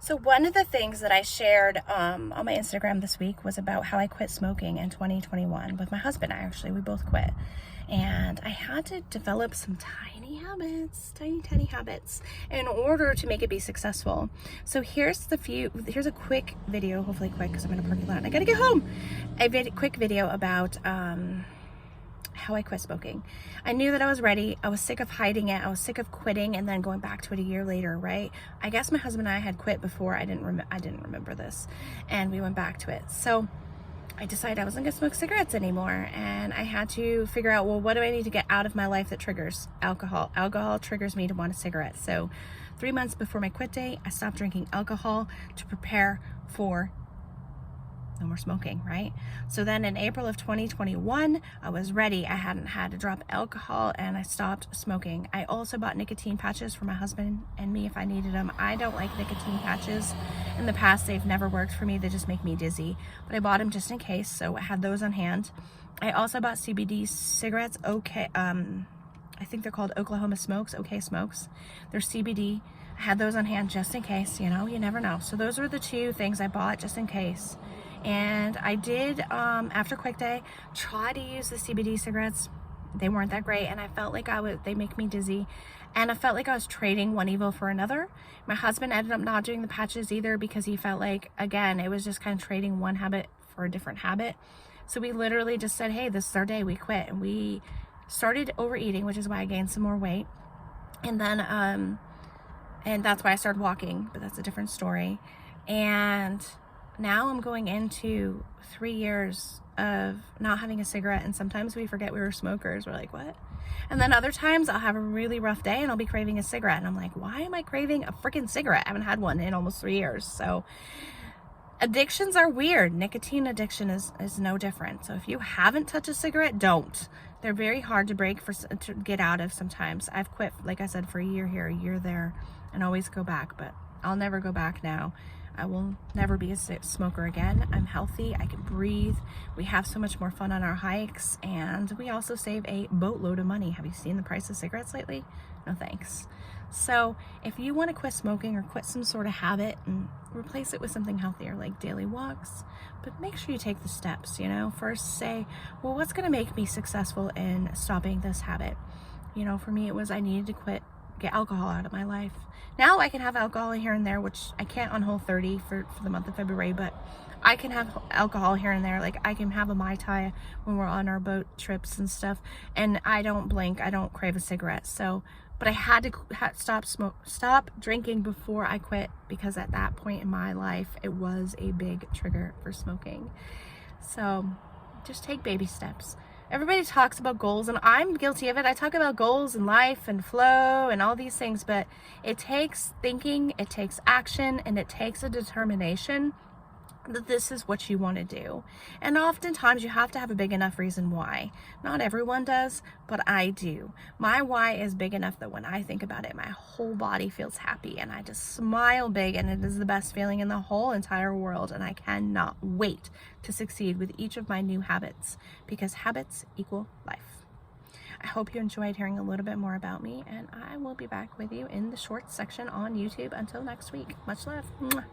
So one of the things that I shared on my Instagram this week was about how I quit smoking in 2021 with my husband. We both quit. And I had to develop some tiny habits in order to make it be successful. So here's a quick video, hopefully quick because I'm in a parking lot and I gotta get home. Quick video about how I quit smoking. I knew that I was ready. I was sick of hiding it. I was sick of quitting and then going back to it a year later, right? I guess my husband and I had quit before. I didn't remember this, and we went back to it. So I decided I wasn't gonna smoke cigarettes anymore, and I had to figure out, well, what do I need to get out of my life that triggers alcohol? Alcohol triggers me to want a cigarette. So 3 months before my quit date, I stopped drinking alcohol to prepare for no more smoking, right? So then in April of 2021, I was ready. I hadn't had to drop alcohol and I stopped smoking. I also bought nicotine patches for my husband and me if I needed them. I don't like nicotine patches. In the past, they've never worked for me. They just make me dizzy. But I bought them just in case, so I had those on hand. I also bought CBD cigarettes. I think they're called Oklahoma Smokes, OK Smokes. They're CBD. I had those on hand just in case, you never know. So those were the two things I bought just in case. And I did, after Quick Day, try to use the CBD cigarettes. They weren't that great, and I felt like they make me dizzy. And I felt like I was trading one evil for another. My husband ended up not doing the patches either because he felt like, again, it was just kind of trading one habit for a different habit. So we literally just said, hey, this is our day, we quit. And we started overeating, which is why I gained some more weight. And then, and that's why I started walking, but that's a different story. And now I'm going into 3 years of not having a cigarette, and sometimes we forget we were smokers. We're like, what? And then other times I'll have a really rough day and I'll be craving a cigarette, and I'm like, why am I craving a freaking cigarette? I haven't had one in almost 3 years. So addictions are weird. Nicotine addiction is no different. So if you haven't touched a cigarette, don't. They're very hard to break to get out of sometimes. I've quit, like I said, for a year here, a year there, and always go back, but I'll never go back now. I will never be a smoker again. I'm healthy. I can breathe. We have so much more fun on our hikes, and we also save a boatload of money. Have you seen the price of cigarettes lately? No thanks. So if you want to quit smoking or quit some sort of habit and replace it with something healthier like daily walks, but make sure you take the steps, First say, well, what's going to make me successful in stopping this habit? For me, it was I needed to get alcohol out of my life. Now I can have alcohol here and there, which I can't on Whole30 for the month of February, but I can have alcohol here and there. Like I can have a Mai Tai when we're on our boat trips and stuff, and I don't blink. I don't crave a cigarette. So, but I had to stop drinking before I quit, because at that point in my life, it was a big trigger for smoking. So just take baby steps. Everybody talks about goals, and I'm guilty of it. I talk about goals and life and flow and all these things, but it takes thinking, it takes action, and it takes a determination that this is what you want to do. And oftentimes you have to have a big enough reason why. Not everyone does, but I do. My why is big enough that when I think about it, my whole body feels happy and I just smile big, and it is the best feeling in the whole entire world. And I cannot wait to succeed with each of my new habits, because habits equal life. I hope you enjoyed hearing a little bit more about me, and I will be back with you in the shorts section on YouTube. Until next week, much love. Mwah.